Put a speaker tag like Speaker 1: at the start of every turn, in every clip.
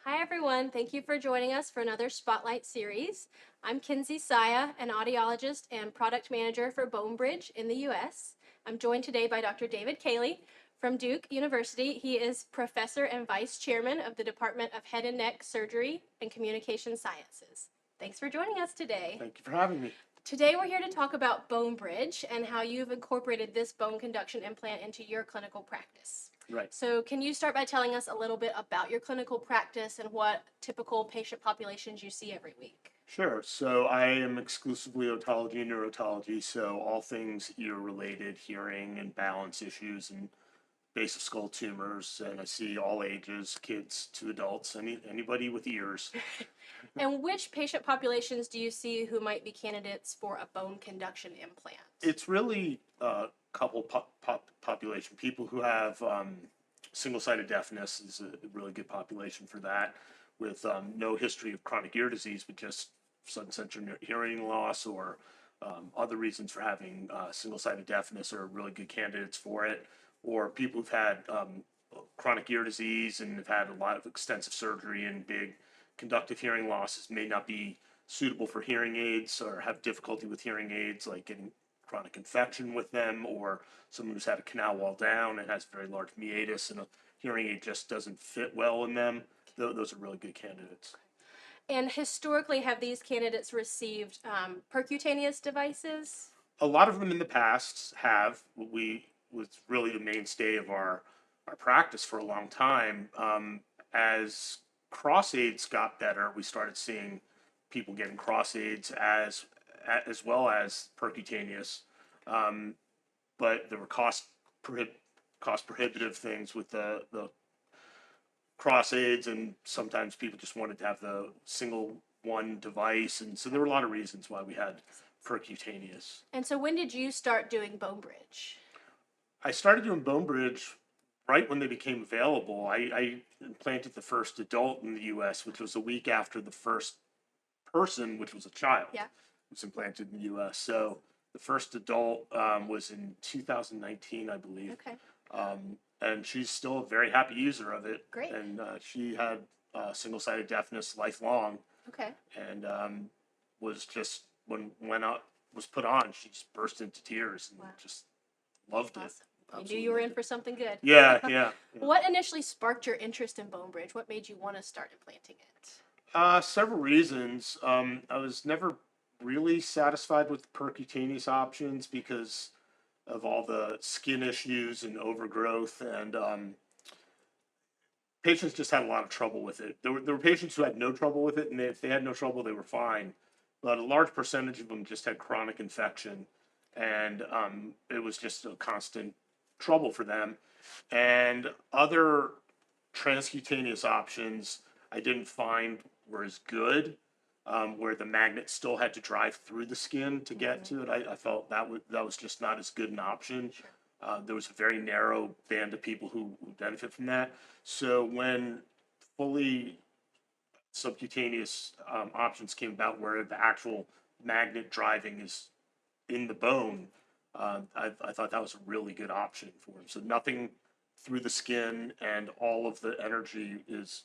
Speaker 1: Hi, everyone. Thank you for joining us for another Spotlight series. I'm Kinsey Saya, an audiologist and product manager for BONEBRIDGE in the US. I'm joined today by Dr. David Kaylie from Duke University. He is professor and vice chairman of the Department of Head and Neck Surgery and Communication Sciences. Thanks for joining us today.
Speaker 2: Thank you for having me.
Speaker 1: Today, we're here to talk about BONEBRIDGE and how you've incorporated this bone conduction implant into your clinical practice.
Speaker 2: Right.
Speaker 1: So can you start by telling us a little bit about your clinical practice and what typical patient populations you see every week?
Speaker 2: Sure. So I am exclusively otology and neurotology, so all things ear related, hearing and balance issues and base of skull tumors, and I see all ages, kids to adults, anybody with ears.
Speaker 1: And which patient populations do you see who might be candidates for a bone conduction implant?
Speaker 2: It's really a couple population. People who have single-sided deafness is a really good population for that, with no history of chronic ear disease, but just sudden sensory hearing loss or other reasons for having single-sided deafness are really good candidates for it. Or people who've had chronic ear disease and have had a lot of extensive surgery and big conductive hearing losses may not be suitable for hearing aids or have difficulty with hearing aids, like getting chronic infection with them, or someone who's had a canal wall down and has very large meatus and a hearing aid just doesn't fit well in them. Those are really good candidates.
Speaker 1: And historically, have these candidates received percutaneous devices?
Speaker 2: A lot of them in the past have. We was really the mainstay of our practice for a long time. As cross aids got better, we started seeing people getting cross aids as well as percutaneous. Um, but there were cost prohibitive things with the cross aids, and sometimes people just wanted to have the single one device, and so there were a lot of reasons why we had percutaneous.
Speaker 1: And so when did you start doing BONEBRIDGE?
Speaker 2: I started doing BoneBridge right when they became available. I implanted the first adult in the U.S., which was a week after the first person, which was a child,
Speaker 1: Yeah.
Speaker 2: was implanted in the U.S. So the first adult was in 2019, I believe.
Speaker 1: Okay.
Speaker 2: And she's still a very happy user of it.
Speaker 1: Great.
Speaker 2: And she had single-sided deafness lifelong,
Speaker 1: Okay.
Speaker 2: and was just when out was put on, she just burst into tears and
Speaker 1: Wow.
Speaker 2: just loved it.
Speaker 1: Awesome. You knew
Speaker 2: Absolutely
Speaker 1: you were
Speaker 2: loved
Speaker 1: in
Speaker 2: it.
Speaker 1: for something good.
Speaker 2: Yeah.
Speaker 1: What initially sparked your interest in BONEBRIDGE? What made you want to start implanting it?
Speaker 2: Several reasons. I was never really satisfied with percutaneous options because of all the skin issues and overgrowth, and patients just had a lot of trouble with it. There were patients who had no trouble with it, and if they had no trouble, they were fine. But a large percentage of them just had chronic infection, and it was just a constant trouble for them. And other transcutaneous options I didn't find were as good, where the magnet still had to drive through the skin to get to it. I felt that was just not as good an option.
Speaker 1: Sure.
Speaker 2: There was a very narrow band of people who benefit from that. So when fully subcutaneous options came about, where the actual magnet driving is in the bone, I thought that was a really good option for him. So nothing through the skin, and all of the energy is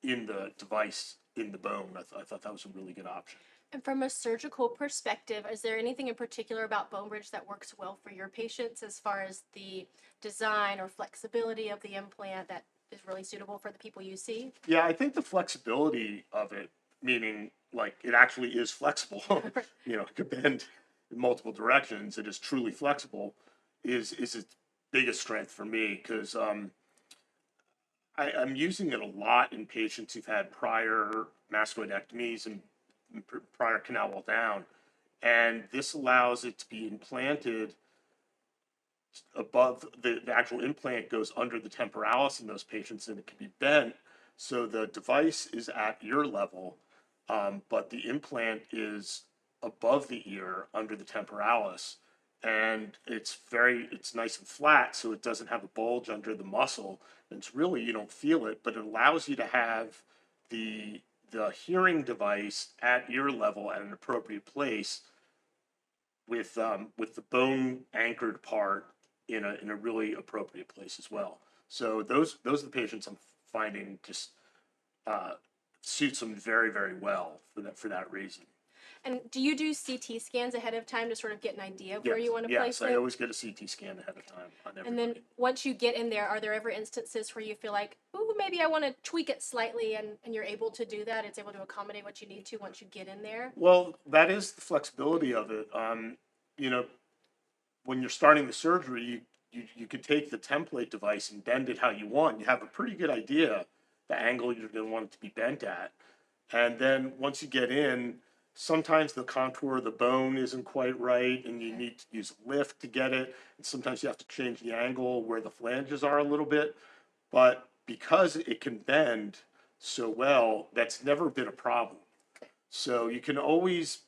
Speaker 2: in the device in the bone. I thought that was a really good option.
Speaker 1: And from a surgical perspective, is there anything in particular about BoneBridge that works well for your patients as far as the design or flexibility of the implant that is really suitable for the people you see?
Speaker 2: Yeah, I think the flexibility of it, meaning like it actually is flexible, it could bend in multiple directions. It is truly flexible, is its biggest strength for me, because I'm using it a lot in patients who've had prior mastoidectomies and prior canal wall down, and this allows it to be implanted above the actual implant goes under the temporalis in those patients, and it can be bent so the device is at ear level, but the implant is above the ear under the temporalis, and it's nice and flat, so it doesn't have a bulge under the muscle. And it's really, you don't feel it, but it allows you to have the hearing device at ear level at an appropriate place, with the bone anchored part in a really appropriate place as well. So those are the patients I'm finding just suits them very, very well for that reason.
Speaker 1: And do you do CT scans ahead of time to sort of get an idea of where
Speaker 2: Yes,
Speaker 1: you want to place
Speaker 2: yes, I
Speaker 1: it?
Speaker 2: always get a CT scan ahead of time on
Speaker 1: And then
Speaker 2: everybody.
Speaker 1: once you get in there, are there ever instances where you feel like, ooh, maybe I want to tweak it slightly, and you're able to do that? It's able to accommodate what you need to once you get in there?
Speaker 2: Well, that is the flexibility of it. You know, when you're starting the surgery, you could take the template device and bend it how you want. You have a pretty good idea the angle you're going to want it to be bent at. And then once you get in, sometimes the contour of the bone isn't quite right and you need to use a lift to get it. And sometimes you have to change the angle where the flanges are a little bit. But because it can bend so well, that's never been a problem. So you can always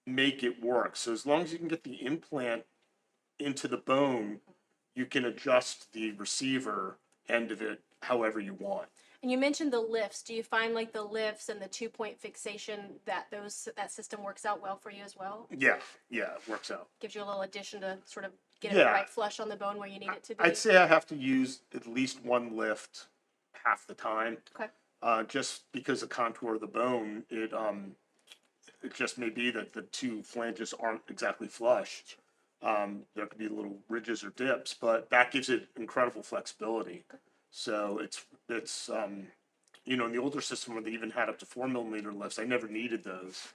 Speaker 2: make it work. So as long as you can get the implant into the bone, you can adjust the receiver end of it however you want.
Speaker 1: And you mentioned the lifts. Do you find like the lifts and the 2-point fixation that system works out well for you as well?
Speaker 2: Yeah, yeah, it works out.
Speaker 1: Gives you a little addition to sort of get it
Speaker 2: Yeah,
Speaker 1: right flush on the bone where you need it to be?
Speaker 2: I'd say I have to use at least one lift half the time,
Speaker 1: Okay.
Speaker 2: just because the contour of the bone, it just may be that the two flanges aren't exactly flush. There could be little ridges or dips, but that gives it incredible flexibility. So it's in the older system where they even had up to 4 millimeter lifts, I never needed those.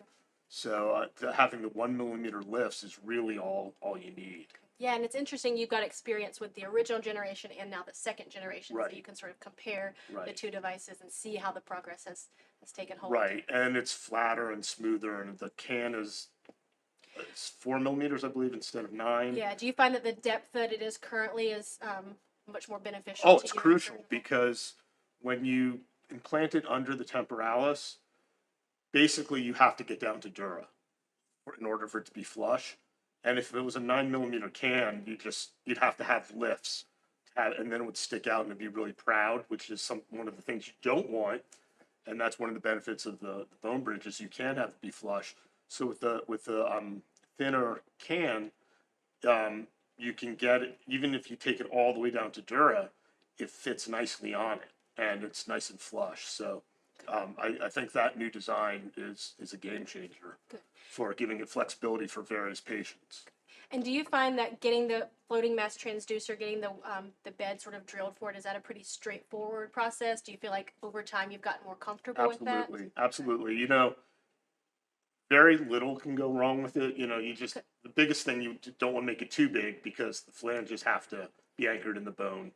Speaker 2: So having the 1 millimeter lifts is really all you need.
Speaker 1: Yeah, and it's interesting you've got experience with the original generation and now the second generation,
Speaker 2: Right.
Speaker 1: so you can sort of compare the
Speaker 2: Right.
Speaker 1: two devices and see how the progress has taken hold.
Speaker 2: Right, and it's flatter and smoother, and the can is it's 4 millimeters, I believe, instead of 9.
Speaker 1: Yeah, do you find that the depth that it is currently is much more beneficial
Speaker 2: Oh,
Speaker 1: to
Speaker 2: it's
Speaker 1: you?
Speaker 2: crucial because when you implant it under the temporalis, basically you have to get down to dura in order for it to be flush. And if it was a 9 millimeter can, you'd have to have lifts, and then it would stick out and it'd be really proud, which is one of the things you don't want. And that's one of the benefits of the bone bridge is you can have it be flush. So with the thinner can, you can get it even if you take it all the way down to dura, it fits nicely on it and it's nice and flush. So I think that new design is a game changer for giving it flexibility for various patients.
Speaker 1: And do you find that getting the floating mass transducer, getting the bed sort of drilled for it, is that a pretty straightforward process? Do you feel like over time you've gotten more comfortable with that?
Speaker 2: Absolutely, absolutely. Very little can go wrong with it. The biggest thing, you don't want to make it too big because the flanges have to be anchored in the bone.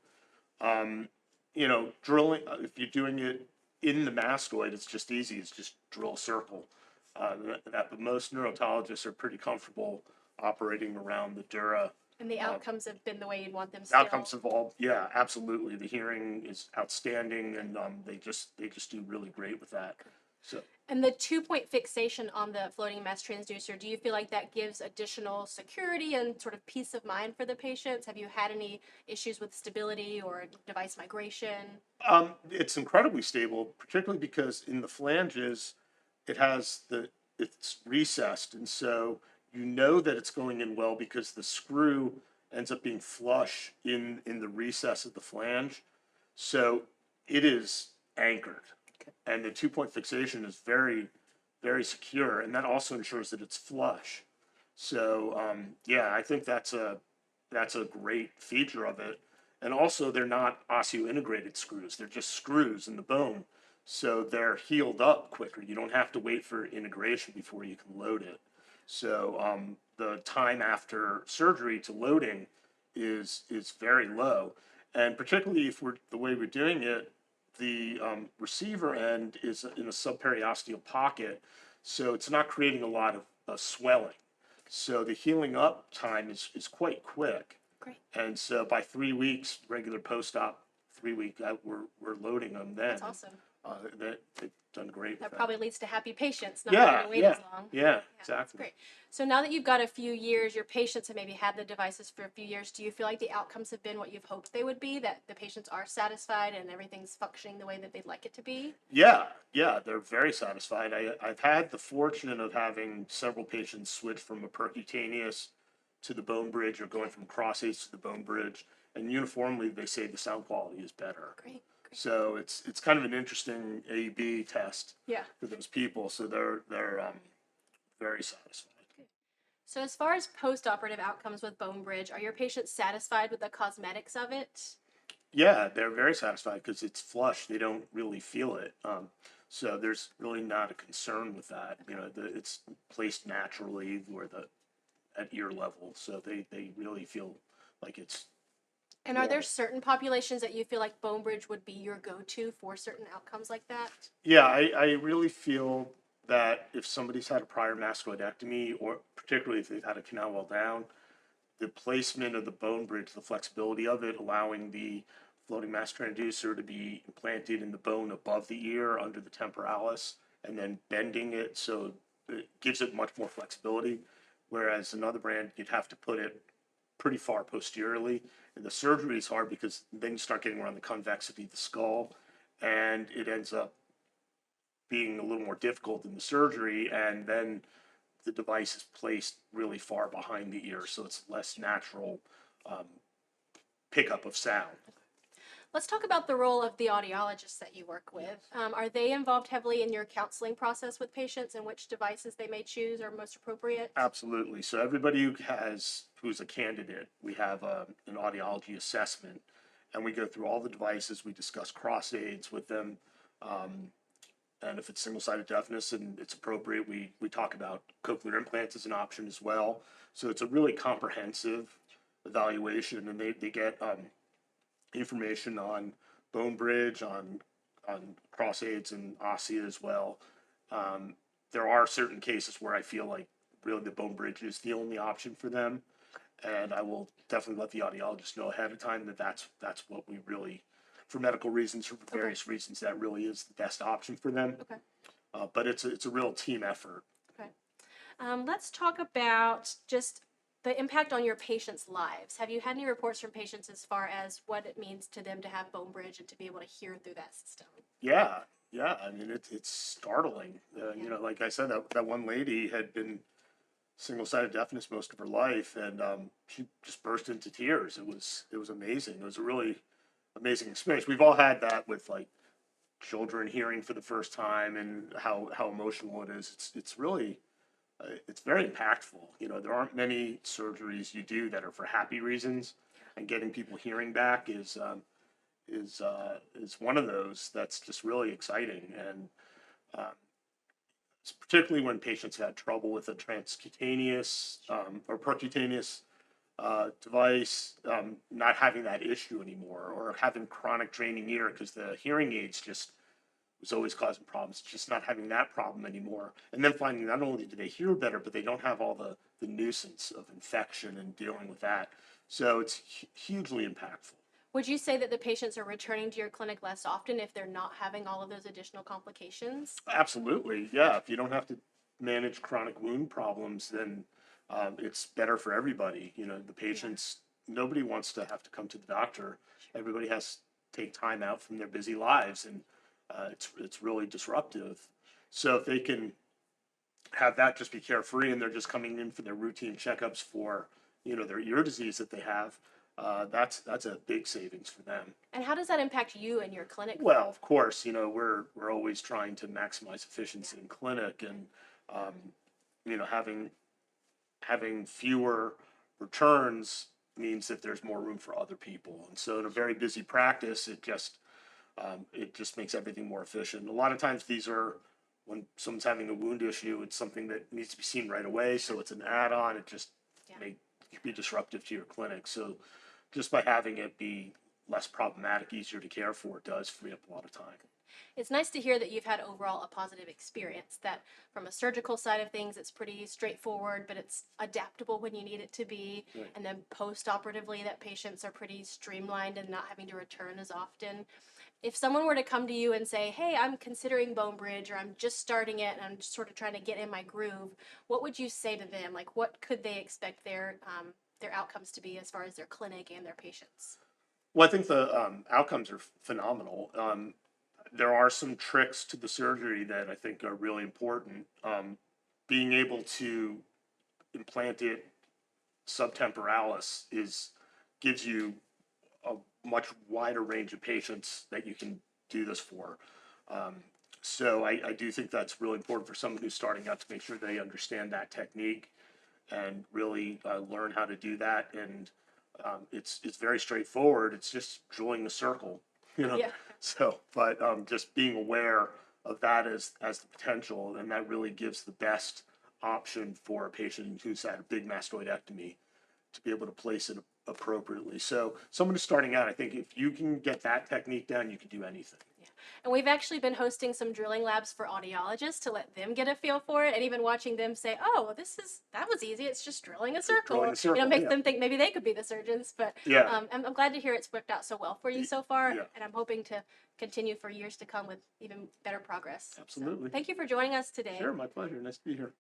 Speaker 2: Drilling, if you're doing it in the mastoid, it's just easy. It's just drill a circle. But most neurotologists are pretty comfortable operating around the dura.
Speaker 1: And the outcomes have been the way you'd want them
Speaker 2: The
Speaker 1: still?
Speaker 2: outcomes have all, yeah, absolutely. The hearing is outstanding, and they just do really great with that. So.
Speaker 1: And the 2-point fixation on the floating mass transducer, do you feel like that gives additional security and sort of peace of mind for the patients? Have you had any issues with stability or device migration?
Speaker 2: It's incredibly stable, particularly because in the flanges, it's recessed, and so you know that it's going in well because the screw ends up being flush in the recess of the flange, so it is anchored, and the 2-point fixation is very, very secure, and that also ensures that it's flush. So yeah, I think that's a great feature of it. And also, they're not osseointegrated screws; they're just screws in the bone, so they're healed up quicker. You don't have to wait for integration before you can load it. So the time after surgery to loading is very low, and particularly if the way we're doing it, the receiver end is in a subperiosteal pocket, so it's not creating a lot of swelling. So the healing up time is quite quick.
Speaker 1: Great.
Speaker 2: And so by 3 weeks, regular post-op, 3 week, we're loading them then.
Speaker 1: That's awesome.
Speaker 2: They've done great.
Speaker 1: That
Speaker 2: with
Speaker 1: probably leads to happy patients, not
Speaker 2: Yeah,
Speaker 1: having to wait
Speaker 2: yeah,
Speaker 1: as long.
Speaker 2: yeah,
Speaker 1: That's
Speaker 2: exactly.
Speaker 1: great. So now that you've got a few years, your patients have maybe had the devices for a few years, do you feel like the outcomes have been what you've hoped they would be, that the patients are satisfied and everything's functioning the way that they'd like it to be?
Speaker 2: Yeah, yeah, they're very satisfied. I've had the fortune of having several patients switch from a percutaneous to the bone bridge or going from cross aids to the bone bridge, and uniformly they say the sound quality is better.
Speaker 1: Great.
Speaker 2: So it's kind of an interesting A/B test
Speaker 1: Yeah.
Speaker 2: for those people. So they're very satisfied.
Speaker 1: So as far as post-operative outcomes with BoneBridge, are your patients satisfied with the cosmetics of it?
Speaker 2: Yeah, they're very satisfied because it's flush. They don't really feel it. So there's really not a concern with that. You know, it's placed naturally where the at ear level, so they really feel like it's
Speaker 1: And are there
Speaker 2: normal.
Speaker 1: certain populations that you feel like BoneBridge would be your go-to for certain outcomes like that?
Speaker 2: Yeah, I really feel that if somebody's had a prior mascoidectomy, or particularly if they've had a canal well down, the placement of the bone bridge, the flexibility of it, allowing the floating mass transducer to be implanted in the bone above the ear under the temporalis, and then bending it so it gives it much more flexibility. Whereas another brand, you'd have to put it pretty far posteriorly. And the surgery is hard because then you start getting around the convexity of the skull, and it ends up being a little more difficult in the surgery. And then the device is placed really far behind the ear, so it's less natural um, pickup of sound.
Speaker 1: Let's talk about the role of the audiologists that you work with. Are they involved heavily in your counseling process with patients and which devices they may choose are most appropriate?
Speaker 2: Absolutely. So everybody who's a candidate, we have an audiology assessment, and we go through all the devices. We discuss cross aids with them, um, and if it's single-sided deafness and it's appropriate, we talk about cochlear implants as an option as well. So it's a really comprehensive evaluation, and they get information on BoneBridge, on cross aids and Ossia as well. Um, there are certain cases where I feel like really the BoneBridge is the only option for them, and I will definitely let the audiologist know ahead of time that that's what we really, for medical reasons, for various reasons, that really is the best option for them.
Speaker 1: Okay.
Speaker 2: But it's a real team effort.
Speaker 1: Okay. Let's talk about just the impact on your patients' lives. Have you had any reports from patients as far as what it means to them to have BoneBridge and to be able to hear through that system?
Speaker 2: Yeah, yeah. I mean, it's startling. You know, like I said, that one lady had been single-sided deafness most of her life, and she just burst into tears. It was amazing. It was a really amazing experience. We've all had that with like children hearing for the first time, and how emotional it is. It's really it's very impactful. You know, there aren't many surgeries you do that are for happy reasons, and getting people hearing back is one of those that's just really exciting. And uh, particularly when patients had trouble with a transcutaneous or percutaneous device, not having that issue anymore, or having chronic draining ear because the hearing aids just was always causing problems, just not having that problem anymore. And then finding not only do they hear better, but they don't have all the nuisance of infection and dealing with that. So it's hugely impactful.
Speaker 1: Would you say that the patients are returning to your clinic less often if they're not having all of those additional complications?
Speaker 2: Absolutely. Yeah. If you don't have to manage chronic wound problems, then it's better for everybody. You know, the patients, nobody wants to have to come to the doctor. Everybody has to take time out from their busy lives, and it's really disruptive. So if they can have that just be carefree, and they're just coming in for their routine checkups for, you know, their ear disease that they have, that's a big savings for them.
Speaker 1: And how does that impact you and your clinic?
Speaker 2: Well, of course, you know, we're always trying to maximize efficiency in clinic, and um, you know, having fewer returns means that there's more room for other people. And so in a very busy practice, it just makes everything more efficient. A lot of times these are, when someone's having a wound issue, it's something that needs to be seen right away, so it's an add-on. It just may be disruptive to your clinic. So just by having it be less problematic, easier to care for, does free up a lot of time.
Speaker 1: It's nice to hear that you've had overall a positive experience, that from a surgical side of things, it's pretty straightforward, but it's adaptable when you need it to be.
Speaker 2: Right.
Speaker 1: And then post-operatively, that patients are pretty streamlined and not having to return as often. If someone were to come to you and say, hey, I'm considering BoneBridge, or I'm just starting it and I'm just sort of trying to get in my groove, what would you say to them? Like, what could they expect their outcomes to be as far as their clinic and their patients?
Speaker 2: Well, I think the outcomes are phenomenal. There are some tricks to the surgery that I think are really important. Being able to implant it subtemporalis gives you a much wider range of patients that you can do this for. So I do think that's really important for someone who's starting out to make sure they understand that technique and really learn how to do that. And it's very straightforward. It's just drilling the circle, you know.
Speaker 1: Yeah.
Speaker 2: So, but just being aware of that as the potential, and that really gives the best option for a patient who's had a big mastoidectomy to be able to place it appropriately. So someone who's starting out, I think if you can get that technique down, you can do anything.
Speaker 1: Yeah. And we've actually been hosting some drilling labs for audiologists to let them get a feel for it, and even watching them say, "Oh, well, that was easy. It's just drilling a circle."
Speaker 2: Drilling a circle,
Speaker 1: You know, makes
Speaker 2: yeah.
Speaker 1: them think maybe they could be the surgeons. But
Speaker 2: Yeah.
Speaker 1: I'm glad to hear it's worked out so well for you so far,
Speaker 2: Yeah.
Speaker 1: and I'm hoping to continue for years to come with even better progress. So,
Speaker 2: Absolutely.
Speaker 1: thank you for joining us today.
Speaker 2: Sure, my pleasure. Nice to be here.